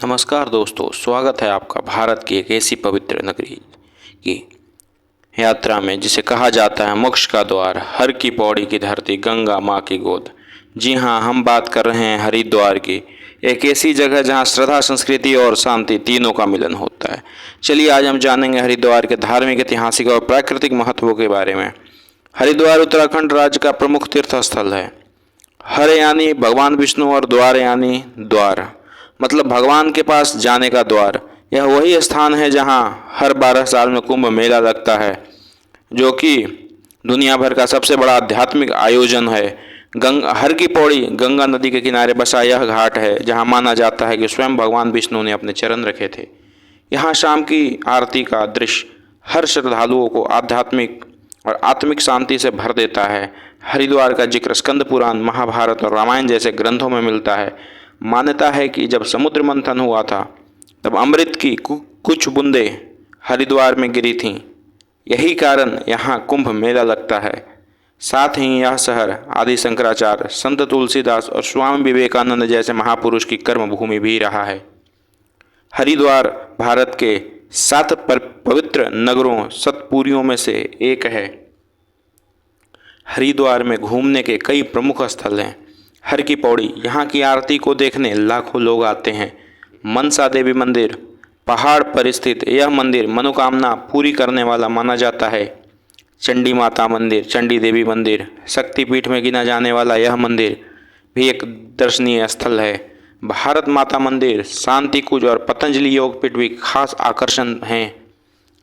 नमस्कार दोस्तों, स्वागत है आपका भारत की एक ऐसी पवित्र नगरी की यात्रा में जिसे कहा जाता है मोक्ष का द्वार, हर की पौड़ी की धरती, गंगा माँ की गोद। जी हाँ, हम बात कर रहे हैं हरिद्वार की, एक ऐसी जगह जहाँ श्रद्धा, संस्कृति और शांति तीनों का मिलन होता है। चलिए आज हम जानेंगे हरिद्वार के धार्मिक, ऐतिहासिक और प्राकृतिक महत्वों के बारे में। हरिद्वार उत्तराखंड राज्य का प्रमुख तीर्थ स्थल है। हर यानी भगवान विष्णु और द्वार यानी द्वार, मतलब भगवान के पास जाने का द्वार। यह वही स्थान है जहाँ हर 12 साल में कुंभ मेला लगता है, जो कि दुनिया भर का सबसे बड़ा आध्यात्मिक आयोजन है। हर की पौड़ी गंगा नदी के किनारे बसा यह घाट है जहाँ माना जाता है कि स्वयं भगवान विष्णु ने अपने चरण रखे थे। यहाँ शाम की आरती का दृश्य हर श्रद्धालुओं को आध्यात्मिक और आत्मिक शांति से भर देता है। हरिद्वार का जिक्र स्कंद पुराण, महाभारत और रामायण जैसे ग्रंथों में मिलता है। मान्यता है कि जब समुद्र मंथन हुआ था तब अमृत की कुछ बूंदें हरिद्वार में गिरी थीं। यही कारण यहाँ कुंभ मेला लगता है। साथ ही यह शहर आदि शंकराचार्य, संत तुलसीदास और स्वामी विवेकानंद जैसे महापुरुष की कर्म भूमि भी रहा है। हरिद्वार भारत के 7 पवित्र नगरों सतपुरियों में से एक है। हरिद्वार में घूमने के कई प्रमुख स्थल हैं। हर की पौड़ी, यहाँ की आरती को देखने लाखों लोग आते हैं। मनसा देवी मंदिर, पहाड़ पर स्थित यह मंदिर मनोकामना पूरी करने वाला माना जाता है। चंडी माता मंदिर, चंडी देवी मंदिर, शक्तिपीठ में गिना जाने वाला यह मंदिर भी एक दर्शनीय स्थल है। भारत माता मंदिर, शांति कुंज और पतंजलि योगपीठ भी खास आकर्षण हैं।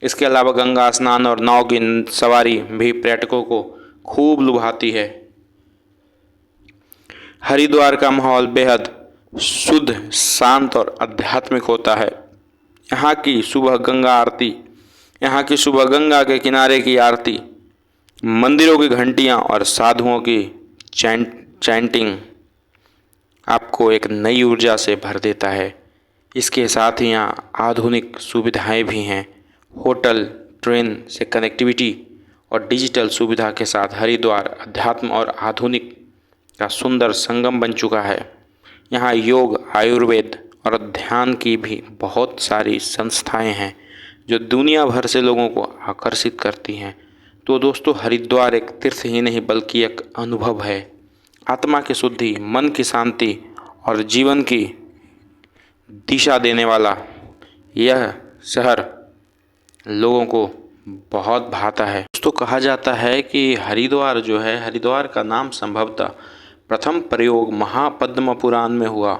इसके अलावा गंगा स्नान और नाव की सवारी भी पर्यटकों को खूब लुभाती है। हरिद्वार का माहौल बेहद शुद्ध, शांत और आध्यात्मिक होता है। यहाँ की सुबह गंगा आरती, यहाँ की सुबह गंगा के किनारे की आरती, मंदिरों की घंटियाँ और साधुओं की चैंटिंग आपको एक नई ऊर्जा से भर देता है। इसके साथ ही यहाँ आधुनिक सुविधाएं भी हैं। होटल, ट्रेन से कनेक्टिविटी और डिजिटल सुविधा के साथ हरिद्वार अध्यात्म और आधुनिक का सुंदर संगम बन चुका है। यहाँ योग, आयुर्वेद और ध्यान की भी बहुत सारी संस्थाएं हैं जो दुनिया भर से लोगों को आकर्षित करती हैं। तो दोस्तों, हरिद्वार एक तीर्थ ही नहीं बल्कि एक अनुभव है। आत्मा की शुद्धि, मन की शांति और जीवन की दिशा देने वाला यह शहर लोगों को बहुत भाता है। दोस्तों, कहा जाता है कि हरिद्वार जो है, हरिद्वार का नाम संभवतः प्रथम प्रयोग महापद्म पुराण में हुआ।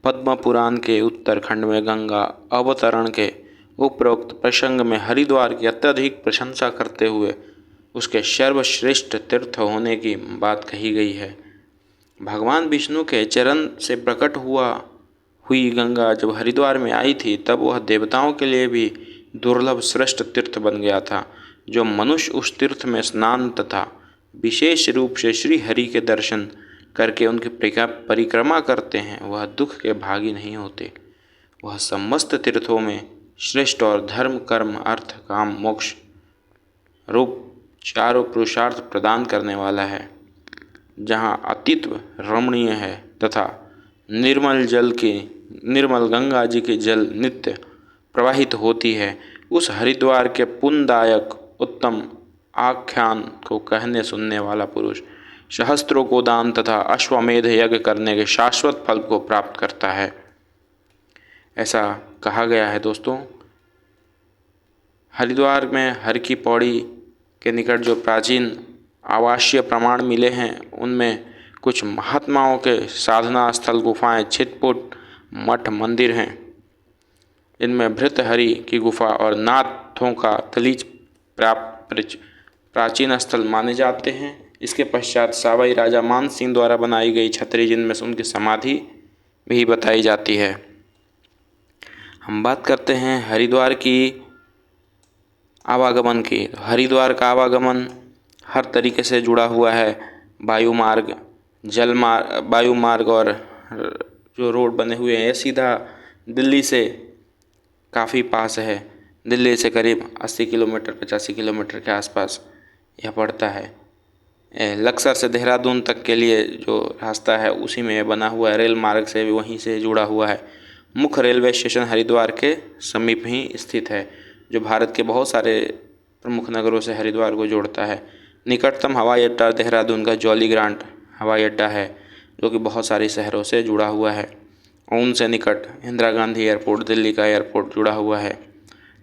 पद्म पुराण के उत्तरखंड में गंगा अवतरण के उपरोक्त प्रसंग में हरिद्वार की अत्यधिक प्रशंसा करते हुए उसके सर्वश्रेष्ठ तीर्थ होने की बात कही गई है। भगवान विष्णु के चरण से प्रकट हुई गंगा जब हरिद्वार में आई थी तब वह देवताओं के लिए भी दुर्लभ श्रेष्ठ तीर्थ बन गया था। जो मनुष्य उस तीर्थ में स्नान तथा विशेष रूप से श्री हरि के दर्शन करके उनकी परिक्रमा करते हैं वह दुख के भागी नहीं होते। वह समस्त तीर्थों में श्रेष्ठ और धर्म, कर्म, अर्थ, काम, मोक्ष रूप चारों पुरुषार्थ प्रदान करने वाला है। जहाँ अतीत रमणीय है तथा निर्मल गंगा जी की जल नित्य प्रवाहित होती है, उस हरिद्वार के पुण्यदायक उत्तम आख्यान को कहने सुनने वाला पुरुष सहस्त्रों को दान तथा अश्वमेध यज्ञ करने के शाश्वत फल को प्राप्त करता है, ऐसा कहा गया है। दोस्तों, हरिद्वार में हर की पौड़ी के निकट जो प्राचीन आवासीय प्रमाण मिले हैं उनमें कुछ महात्माओं के साधना स्थल, गुफाएं, छिटपुट मठ, मंदिर हैं। इनमें भृतहरि की गुफा और नाथों का दलीच प्राचीन स्थल माने जाते हैं। इसके पश्चात सावई राजा मान सिंह द्वारा बनाई गई छतरी, जिनमें उनकी समाधि भी बताई जाती है। हम बात करते हैं हरिद्वार की आवागमन की। हरिद्वार का आवागमन हर तरीके से जुड़ा हुआ है। वायु मार्ग, जल मार्ग, वायु मार्ग और जो रोड बने हुए हैं, सीधा दिल्ली से काफ़ी पास है। दिल्ली से करीब 80 किलोमीटर 85 किलोमीटर के आसपास यह पड़ता है। लक्सर से देहरादून तक के लिए जो रास्ता है उसी में बना हुआ है। रेल मार्ग से भी वहीं से जुड़ा हुआ है। मुख्य रेलवे स्टेशन हरिद्वार के समीप ही स्थित है, जो भारत के बहुत सारे प्रमुख नगरों से हरिद्वार को जोड़ता है। निकटतम हवाई अड्डा देहरादून का जॉली ग्रांट हवाई अड्डा है, जो कि बहुत सारे शहरों से जुड़ा हुआ है। और उनसे निकट इंदिरा गांधी एयरपोर्ट, दिल्ली का एयरपोर्ट जुड़ा हुआ है।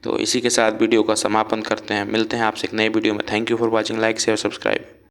तो इसी के साथ वीडियो का समापन करते हैं। मिलते हैं आपसे एक नए वीडियो में। Thank you for watching. Like share subscribe.